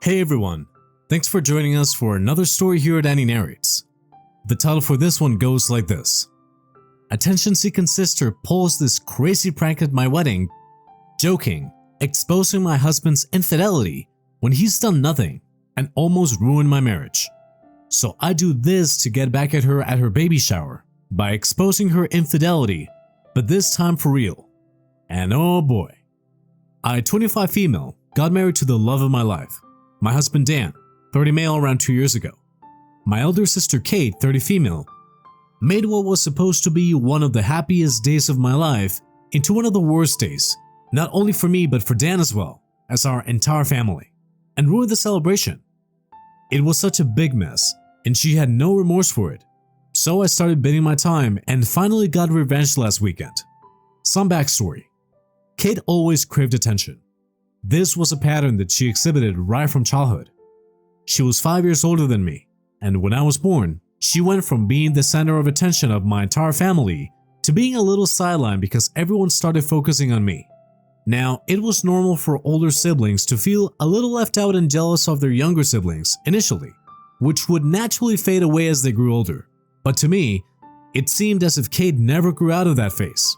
Hey everyone, thanks for joining us for another story here at Annie Narrates. The title for this one goes like this. Attention-seeking sister pulls this crazy prank at my wedding, joking, exposing my husband's infidelity when he's done nothing and almost ruined my marriage. So I do this to get back at her baby shower by exposing her infidelity, but this time for real. And oh boy. I, 25 female, got married to the love of my life. My husband Dan, 30 male, around 2 years ago. My elder sister Kate, 30 female, made what was supposed to be one of the happiest days of my life into one of the worst days, not only for me but for Dan as well, as our entire family, and ruined the celebration. It was such a big mess, and she had no remorse for it. So I started bidding my time and finally got revenge last weekend. Some backstory. Kate always craved attention. This was a pattern that she exhibited right from childhood. She was 5 years older than me, and when I was born, she went from being the center of attention of my entire family to being a little sideline because everyone started focusing on me. Now, it was normal for older siblings to feel a little left out and jealous of their younger siblings initially, which would naturally fade away as they grew older. But to me, it seemed as if Kate never grew out of that phase.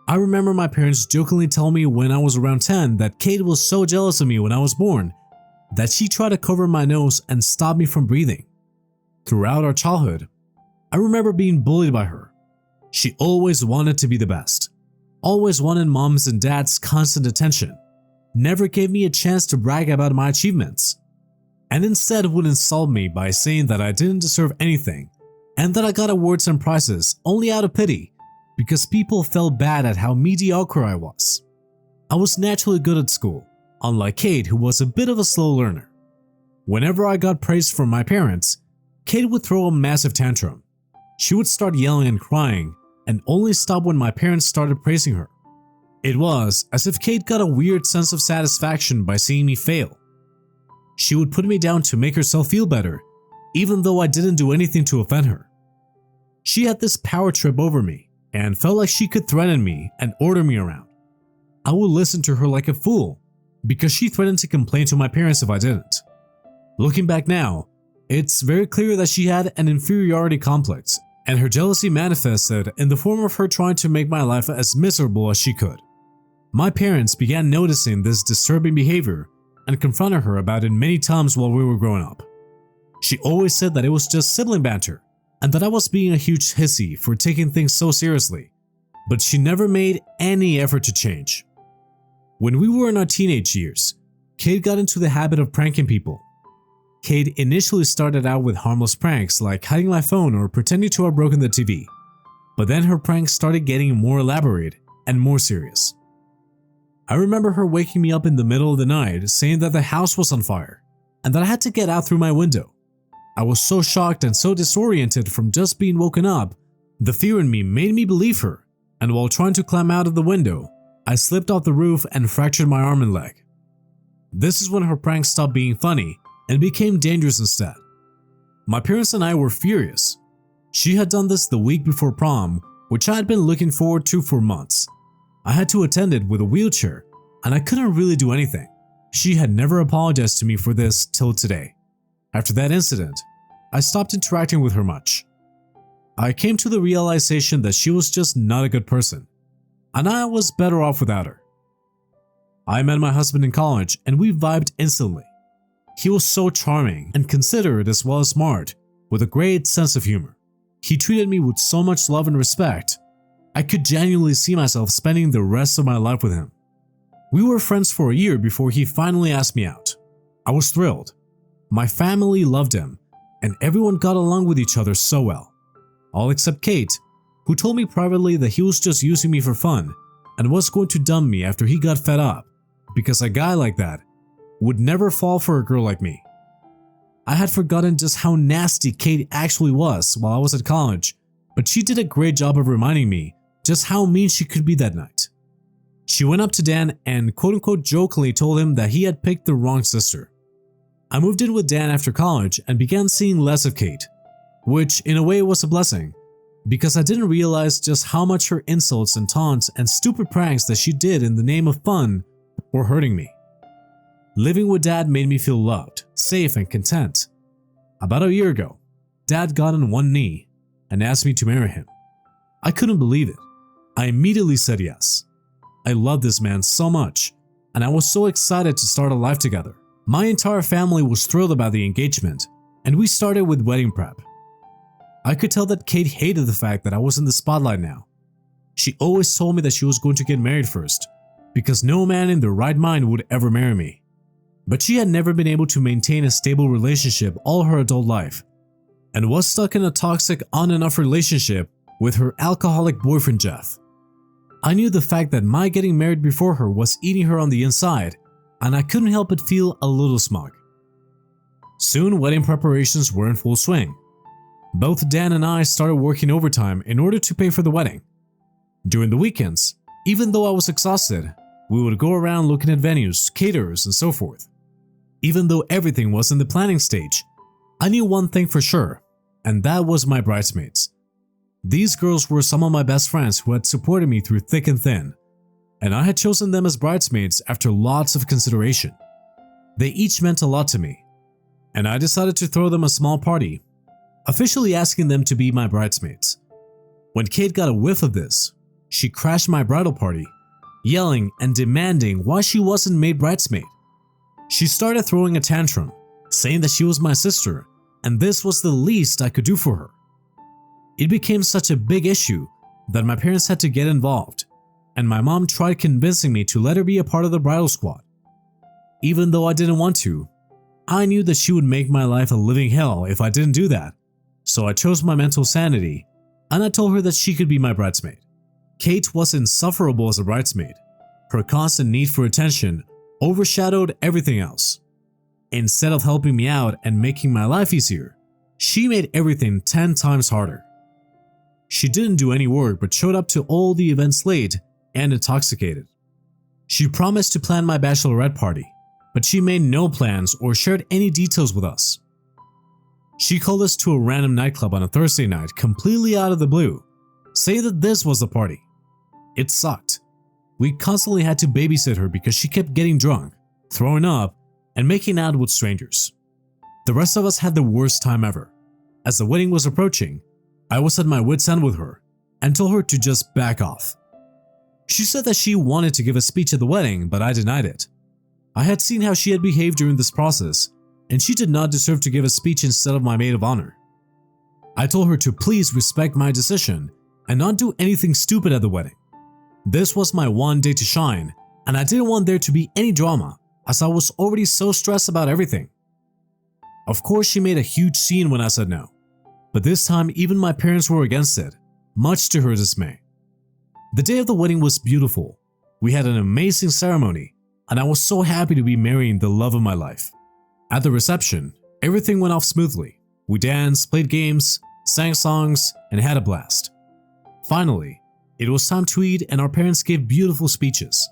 I remember my parents jokingly telling me when I was around 10 that Kate was so jealous of me when I was born that she tried to cover my nose and stop me from breathing. Throughout our childhood, I remember being bullied by her. She always wanted to be the best, always wanted mom's and dad's constant attention, never gave me a chance to brag about my achievements, and instead would insult me by saying that I didn't deserve anything and that I got awards and prizes only out of pity because people felt bad at how mediocre I was. I was naturally good at school, unlike Kate, who was a bit of a slow learner. Whenever I got praise from my parents, Kate would throw a massive tantrum. She would start yelling and crying and only stop when my parents started praising her. It was as if Kate got a weird sense of satisfaction by seeing me fail. She would put me down to make herself feel better, even though I didn't do anything to offend her. She had this power trip over me and felt like she could threaten me and order me around. I would listen to her like a fool because she threatened to complain to my parents if I didn't. Looking back now, it's very clear that she had an inferiority complex, and her jealousy manifested in the form of her trying to make my life as miserable as she could. My parents began noticing this disturbing behavior and confronted her about it many times while we were growing up. She always said that it was just sibling banter and that I was being a huge hissy for taking things so seriously, but she never made any effort to change. When we were in our teenage years, Kate got into the habit of pranking people. Kate initially started out with harmless pranks like hiding my phone or pretending to have broken the TV, but then her pranks started getting more elaborate and more serious. I remember her waking me up in the middle of the night saying that the house was on fire and that I had to get out through my window. I was so shocked and so disoriented from just being woken up, the fear in me made me believe her, and while trying to climb out of the window, I slipped off the roof and fractured my arm and leg. This is when her pranks stopped being funny and became dangerous instead. My parents and I were furious. She had done this the week before prom, which I had been looking forward to for months. I had to attend it with a wheelchair, and I couldn't really do anything. She had never apologized to me for this till today. After that incident, I stopped interacting with her much. I came to the realization that she was just not a good person, and I was better off without her. I met my husband in college and we vibed instantly. He was so charming and considerate as well as smart, with a great sense of humor. He treated me with so much love and respect. I could genuinely see myself spending the rest of my life with him. We were friends for a year before he finally asked me out. I was thrilled. My family loved him, and everyone got along with each other so well. All except Kate, who told me privately that he was just using me for fun and was going to dump me after he got fed up, because a guy like that would never fall for a girl like me. I had forgotten just how nasty Kate actually was while I was at college, but she did a great job of reminding me just how mean she could be that night. She went up to Dan and quote-unquote jokingly told him that he had picked the wrong sister. I moved in with Dan after college and began seeing less of Kate, which in a way was a blessing, because I didn't realize just how much her insults and taunts and stupid pranks that she did in the name of fun were hurting me. Living with Dad made me feel loved. safe and content. About a year ago, Dad got on one knee and asked me to marry him. I couldn't believe it. I immediately said yes. I loved this man so much, and I was so excited to start a life together. My entire family was thrilled about the engagement, and we started with wedding prep. I could tell that Kate hated the fact that I was in the spotlight now. She always told me that she was going to get married first, because no man in their right mind would ever marry me. But she had never been able to maintain a stable relationship all her adult life, and was stuck in a toxic on and off relationship with her alcoholic boyfriend Jeff. I knew the fact that my getting married before her was eating her on the inside, and I couldn't help but feel a little smug. Soon, wedding preparations were in full swing. Both Dan and I started working overtime in order to pay for the wedding. During the weekends, even though I was exhausted, we would go around looking at venues, caterers, and so forth. Even though everything was in the planning stage, I knew one thing for sure, and that was my bridesmaids. These girls were some of my best friends who had supported me through thick and thin, and I had chosen them as bridesmaids after lots of consideration. They each meant a lot to me, and I decided to throw them a small party, officially asking them to be my bridesmaids. When Kate got a whiff of this, she crashed my bridal party, yelling and demanding why she wasn't made bridesmaid. She started throwing a tantrum, saying that she was my sister, and this was the least I could do for her. It became such a big issue that my parents had to get involved, and my mom tried convincing me to let her be a part of the bridal squad. Even though I didn't want to, I knew that she would make my life a living hell if I didn't do that, so I chose my mental sanity, and I told her that she could be my bridesmaid. Kate was insufferable as a bridesmaid. Her constant need for attention overshadowed everything else. Instead of helping me out and making my life easier, she made everything 10 times harder. She didn't do any work but showed up to all the events late and intoxicated. She promised to plan my bachelorette party, but she made no plans or shared any details with us. She called us to a random nightclub on a Thursday night completely out of the blue, saying that this was the party. It sucked. We constantly had to babysit her because she kept getting drunk, throwing up, and making out with strangers. The rest of us had the worst time ever. As the wedding was approaching, I was at my wit's end with her and told her to just back off. She said that she wanted to give a speech at the wedding, but I denied it. I had seen how she had behaved during this process, and she did not deserve to give a speech instead of my maid of honor. I told her to please respect my decision and not do anything stupid at the wedding. This was my one day to shine, and I didn't want there to be any drama as I was already so stressed about everything. Of course, she made a huge scene when I said no, but this time even my parents were against it, much to her dismay. The day of the wedding was beautiful. We had an amazing ceremony, and I was so happy to be marrying the love of my life. At the reception, everything went off smoothly. We danced, played games, sang songs, and had a blast. Finally, it was time to eat, and our parents gave beautiful speeches.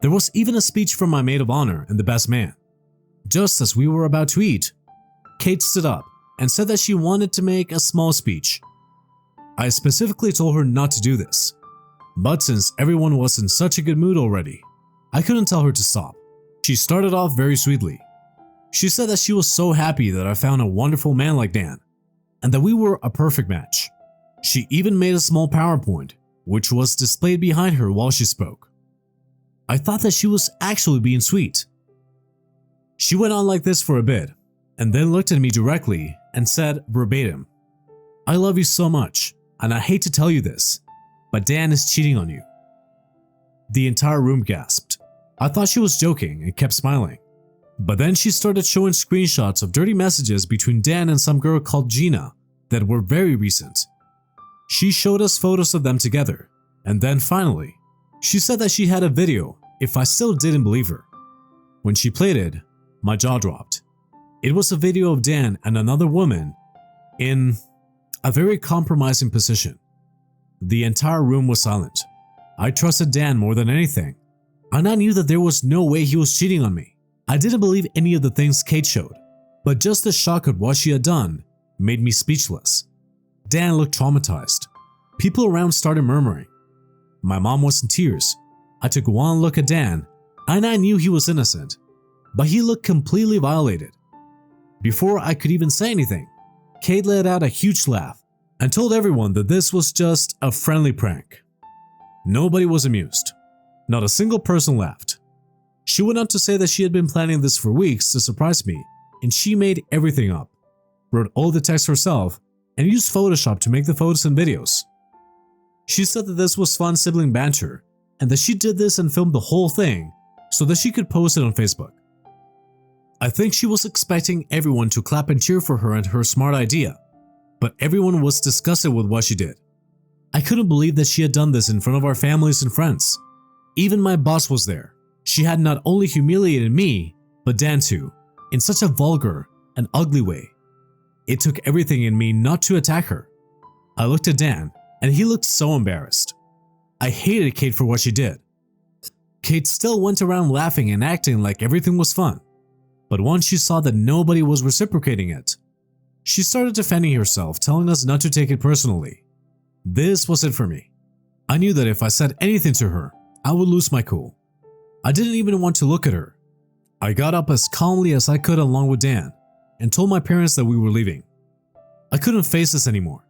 There was even a speech from my maid of honor and the best man. Just as we were about to eat, Kate stood up and said that she wanted to make a small speech. I specifically told her not to do this, but since everyone was in such a good mood already, I couldn't tell her to stop. She started off very sweetly. She said that she was so happy that I found a wonderful man like Dan, and that we were a perfect match. She even made a small PowerPoint, which was displayed behind her while she spoke. I thought that she was actually being sweet. She went on like this for a bit, and then looked at me directly and said verbatim, "I love you so much, and I hate to tell you this, but Dan is cheating on you." The entire room gasped. I thought she was joking and kept smiling. But then she started showing screenshots of dirty messages between Dan and some girl called Gina that were very recent. She showed us photos of them together, and then finally, she said that she had a video if I still didn't believe her. When she played it, my jaw dropped. It was a video of Dan and another woman in a very compromising position. The entire room was silent. I trusted Dan more than anything, and I knew that there was no way he was cheating on me. I didn't believe any of the things Kate showed, but just the shock at what she had done made me speechless. Dan looked traumatized. People around started murmuring. My mom was in tears. I took one look at Dan, and I knew he was innocent, but he looked completely violated. Before I could even say anything, Kate let out a huge laugh and told everyone that this was just a friendly prank. Nobody was amused. Not a single person laughed. She went on to say that she had been planning this for weeks to surprise me, and she made everything up, wrote all the text herself, and used Photoshop to make the photos and videos. She said that this was fun sibling banter, and that she did this and filmed the whole thing so that she could post it on Facebook. I think she was expecting everyone to clap and cheer for her and her smart idea, but everyone was disgusted with what she did. I couldn't believe that she had done this in front of our families and friends. Even my boss was there. She had not only humiliated me, but Dan too, in such a vulgar and ugly way. It took everything in me not to attack her. I looked at Dan, and he looked so embarrassed. I hated Kate for what she did. Kate still went around laughing and acting like everything was fun. But once she saw that nobody was reciprocating it, she started defending herself, telling us not to take it personally. This was it for me. I knew that if I said anything to her, I would lose my cool. I didn't even want to look at her. I got up as calmly as I could along with Dan and told my parents that we were leaving. I couldn't face this anymore.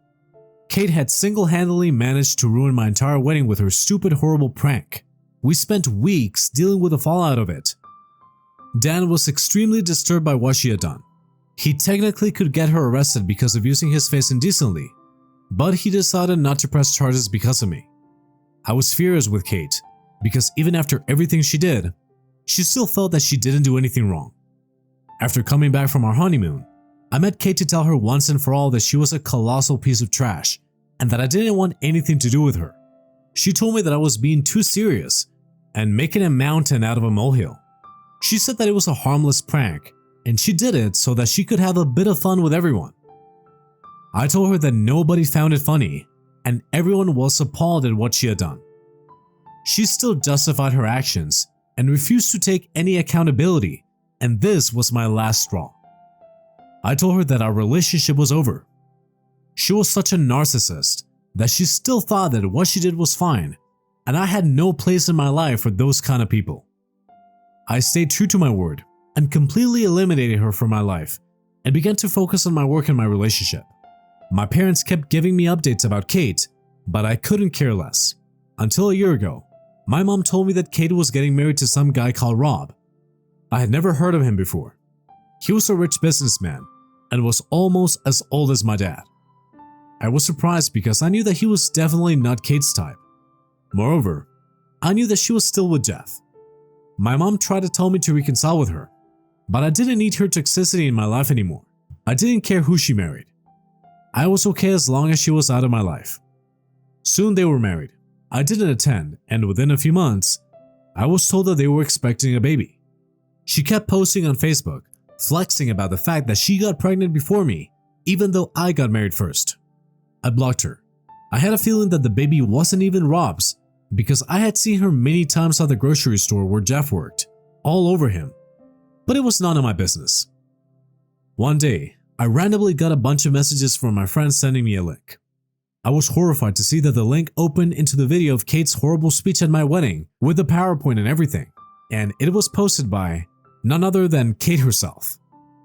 Kate had single-handedly managed to ruin my entire wedding with her stupid, horrible prank. We spent weeks dealing with the fallout of it. Dan was extremely disturbed by what she had done. He technically could get her arrested because of using his face indecently, but he decided not to press charges because of me. I was furious with Kate because even after everything she did, she still felt that she didn't do anything wrong. After coming back from our honeymoon, I met Kate to tell her once and for all that she was a colossal piece of trash and that I didn't want anything to do with her. She told me that I was being too serious and making a mountain out of a molehill. She said that it was a harmless prank and she did it so that she could have a bit of fun with everyone. I told her that nobody found it funny and everyone was appalled at what she had done. She still justified her actions and refused to take any accountability, and this was my last straw. I told her that our relationship was over. She was such a narcissist that she still thought that what she did was fine, and I had no place in my life for those kind of people. I stayed true to my word and completely eliminated her from my life and began to focus on my work and my relationship. My parents kept giving me updates about Kate, but I couldn't care less. Until a year ago, my mom told me that Kate was getting married to some guy called Rob. I had never heard of him before. He was a rich businessman and was almost as old as my dad. I was surprised because I knew that he was definitely not Kate's type. Moreover, I knew that she was still with Jeff. My mom tried to tell me to reconcile with her, but I didn't need her toxicity in my life anymore. I didn't care who she married. I was okay as long as she was out of my life. Soon they were married. I didn't attend, and within a few months, I was told that they were expecting a baby. She kept posting on Facebook, flexing about the fact that she got pregnant before me, even though I got married first. I blocked her. I had a feeling that the baby wasn't even Rob's because I had seen her many times at the grocery store where Jeff worked, all over him. But it was none of my business. One day, I randomly got a bunch of messages from my friends sending me a link. I was horrified to see that the link opened into the video of Kate's horrible speech at my wedding with the PowerPoint and everything, and it was posted by none other than Kate herself.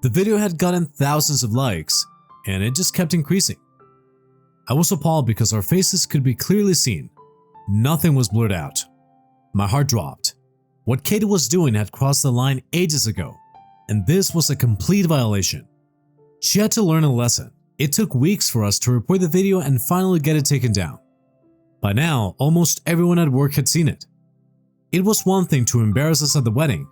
The video had gotten thousands of likes, and it just kept increasing. I was appalled because our faces could be clearly seen. Nothing was blurred out. My heart dropped. What Kate was doing had crossed the line ages ago, and this was a complete violation. She had to learn a lesson. It took weeks for us to report the video and finally get it taken down. By now, almost everyone at work had seen it. It was one thing to embarrass us at the wedding,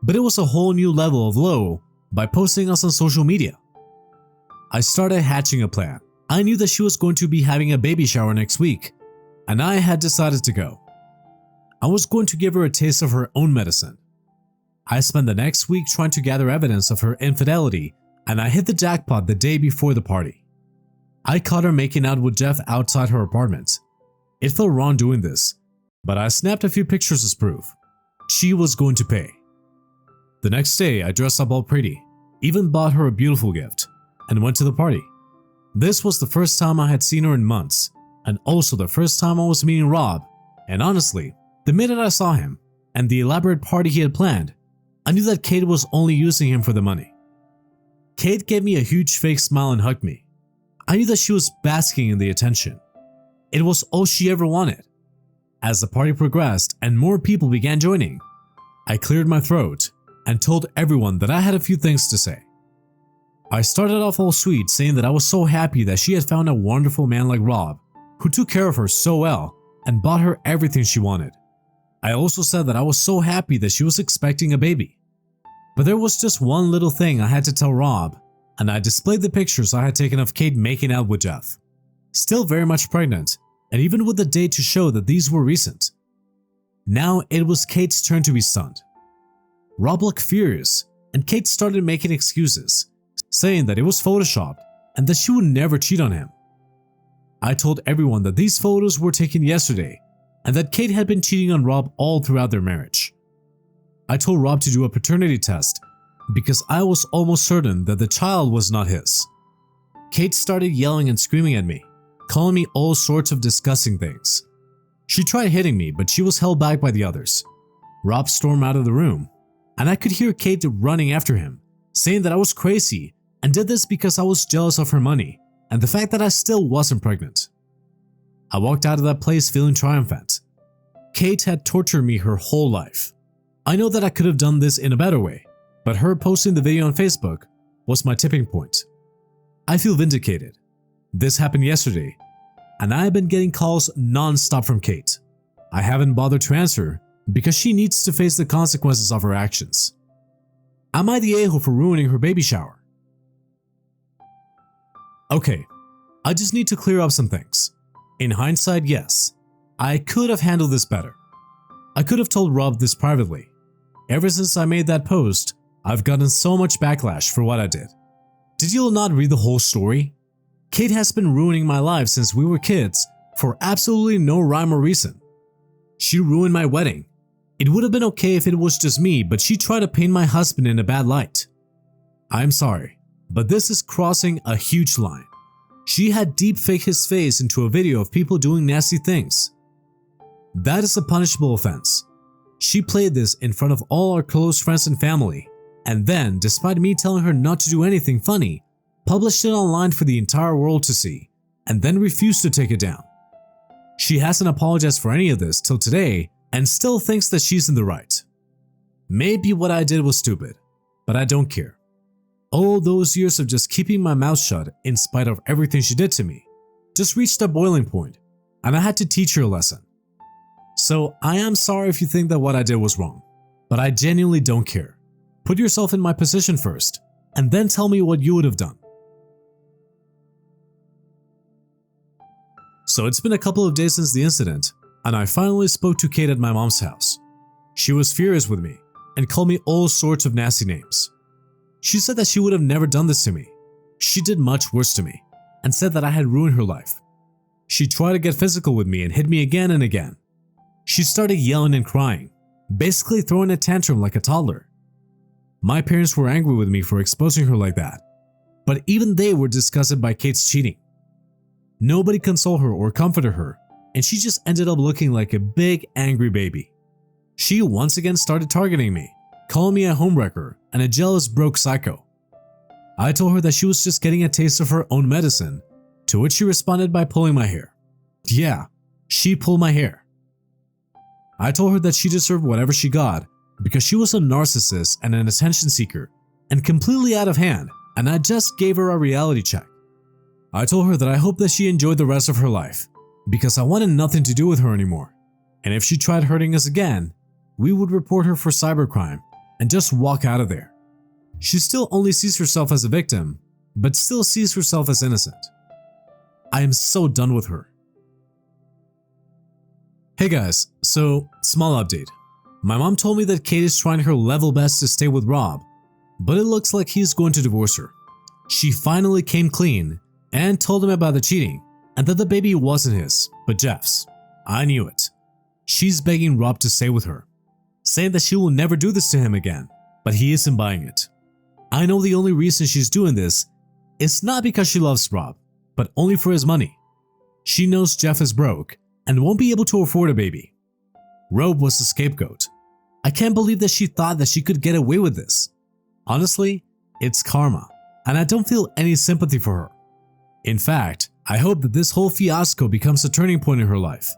but it was a whole new level of low by posting us on social media. I started hatching a plan. I knew that she was going to be having a baby shower next week, and I had decided to go. I was going to give her a taste of her own medicine. I spent the next week trying to gather evidence of her infidelity, and I hit the jackpot the day before the party. I caught her making out with Jeff outside her apartment. It felt wrong doing this, but I snapped a few pictures as proof. She was going to pay. The next day, I dressed up all pretty, even bought her a beautiful gift, and went to the party. This was the first time I had seen her in months, and also the first time I was meeting Rob, and honestly, the minute I saw him and the elaborate party he had planned, I knew that Kate was only using him for the money. Kate gave me a huge fake smile and hugged me. I knew that she was basking in the attention. It was all she ever wanted. As the party progressed and more people began joining, I cleared my throat and told everyone that I had a few things to say. I started off all sweet, saying that I was so happy that she had found a wonderful man like Rob, who took care of her so well and bought her everything she wanted. I also said that I was so happy that she was expecting a baby. But there was just one little thing I had to tell Rob, and I displayed the pictures I had taken of Kate making out with Jeff. Still very much pregnant, and even with the date to show that these were recent. Now it was Kate's turn to be stunned. Rob looked furious, and Kate started making excuses, saying that it was photoshopped and that she would never cheat on him. I told everyone that these photos were taken yesterday and that Kate had been cheating on Rob all throughout their marriage. I told Rob to do a paternity test because I was almost certain that the child was not his. Kate started yelling and screaming at me, calling me all sorts of disgusting things. She tried hitting me, but she was held back by the others. Rob stormed out of the room, and I could hear Kate running after him, saying that I was crazy and did this because I was jealous of her money and the fact that I still wasn't pregnant. I walked out of that place feeling triumphant. Kate had tortured me her whole life. I know that I could have done this in a better way, but her posting the video on Facebook was my tipping point. I feel vindicated. This happened yesterday, and I have been getting calls non-stop from Kate. I haven't bothered to answer because she needs to face the consequences of her actions. Am I the a-hole for ruining her baby shower? Okay, I just need to clear up some things. In hindsight, yes, I could have handled this better. I could have told Rob this privately. Ever since I made that post, I've gotten so much backlash for what I did. Did you not read the whole story? Kate has been ruining my life since we were kids for absolutely no rhyme or reason. She ruined my wedding. It would have been okay if it was just me, but she tried to paint my husband in a bad light. I'm sorry, but this is crossing a huge line. She had deepfaked his face into a video of people doing nasty things. That is a punishable offense. She played this in front of all our close friends and family, and then, despite me telling her not to do anything funny, published it online for the entire world to see, and then refused to take it down. She hasn't apologized for any of this till today and still thinks that she's in the right. Maybe what I did was stupid, but I don't care. All those years of just keeping my mouth shut in spite of everything she did to me just reached a boiling point, and I had to teach her a lesson. So I am sorry if you think that what I did was wrong, but I genuinely don't care. Put yourself in my position first, and then tell me what you would have done. So it's been a couple of days since the incident, and I finally spoke to Kate at my mom's house. She was furious with me and called me all sorts of nasty names. She said that she would have never done this to me. She did much worse to me and said that I had ruined her life. She tried to get physical with me and hit me again and again. She started yelling and crying, basically throwing a tantrum like a toddler. My parents were angry with me for exposing her like that, but even they were disgusted by Kate's cheating. Nobody consoled her or comforted her, and she just ended up looking like a big angry baby. She once again started targeting me, calling me a homewrecker and a jealous broke psycho. I told her that she was just getting a taste of her own medicine, to which she responded by pulling my hair. Yeah, she pulled my hair. I told her that she deserved whatever she got because she was a narcissist and an attention seeker and completely out of hand, and I just gave her a reality check. I told her that I hoped that she enjoyed the rest of her life because I wanted nothing to do with her anymore, and if she tried hurting us again, we would report her for cybercrime and just walk out of there. She still only sees herself as a victim, but still sees herself as innocent. I am so done with her. Hey guys, so small update. My mom told me that Kate is trying her level best to stay with Rob, but it looks like he's going to divorce her. She finally came clean and told him about the cheating and that the baby wasn't his, but Jeff's. I knew it. She's begging Rob to stay with her, saying that she will never do this to him again, but he isn't buying it. I know the only reason she's doing this is not because she loves Rob, but only for his money. She knows Jeff is broke and won't be able to afford a baby. Rob was the scapegoat. I can't believe that she thought that she could get away with this. Honestly, it's karma. and I don't feel any sympathy for her. In fact, I hope that this whole fiasco becomes a turning point in her life,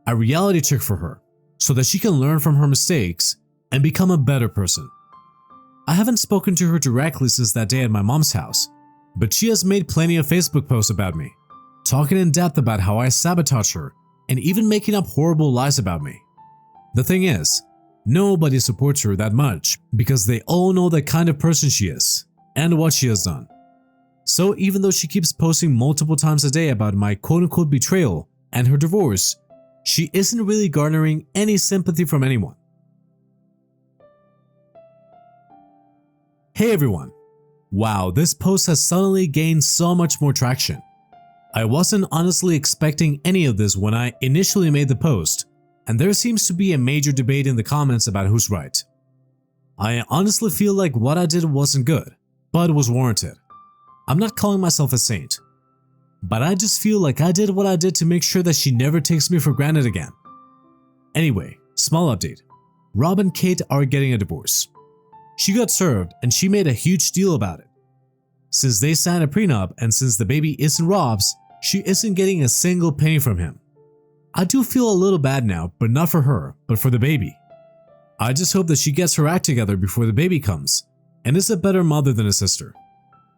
a reality check for her, so that she can learn from her mistakes and become a better person. I haven't spoken to her directly since that day at my mom's house, but she has made plenty of Facebook posts about me, talking in depth about how I sabotage her and even making up horrible lies about me. The thing is, nobody supports her that much because they all know the kind of person she is and what she has done. So even though she keeps posting multiple times a day about my quote-unquote betrayal and her divorce, she isn't really garnering any sympathy from anyone. Hey everyone! Wow, this post has suddenly gained so much more traction. I wasn't honestly expecting any of this when I initially made the post, and there seems to be a major debate in the comments about who's right. I honestly feel like what I did wasn't good, but was warranted. I'm not calling myself a saint, but I just feel like I did what I did to make sure that she never takes me for granted again. Anyway, small update. Rob and Kate are getting a divorce. She got served and she made a huge deal about it. Since they signed a prenup and since the baby isn't Rob's, she isn't getting a single penny from him. I do feel a little bad now, but not for her, but for the baby. I just hope that she gets her act together before the baby comes and is a better mother than a sister.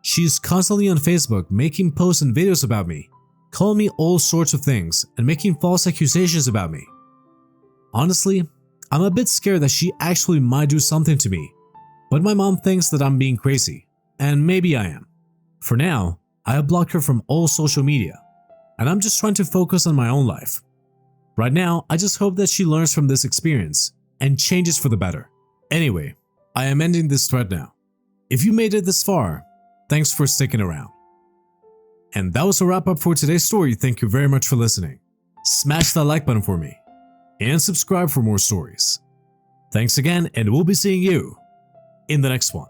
She's constantly on Facebook making posts and videos about me, calling me all sorts of things and making false accusations about me. Honestly, I'm a bit scared that she actually might do something to me, but my mom thinks that I'm being crazy, and maybe I am. For now, I have blocked her from all social media, and I'm just trying to focus on my own life. Right now, I just hope that she learns from this experience and changes for the better. Anyway, I am ending this thread now. If you made it this far, thanks for sticking around. And that was a wrap up for today's story. Thank you very much for listening. Smash that like button for me and subscribe for more stories. Thanks again, and we'll be seeing you in the next one.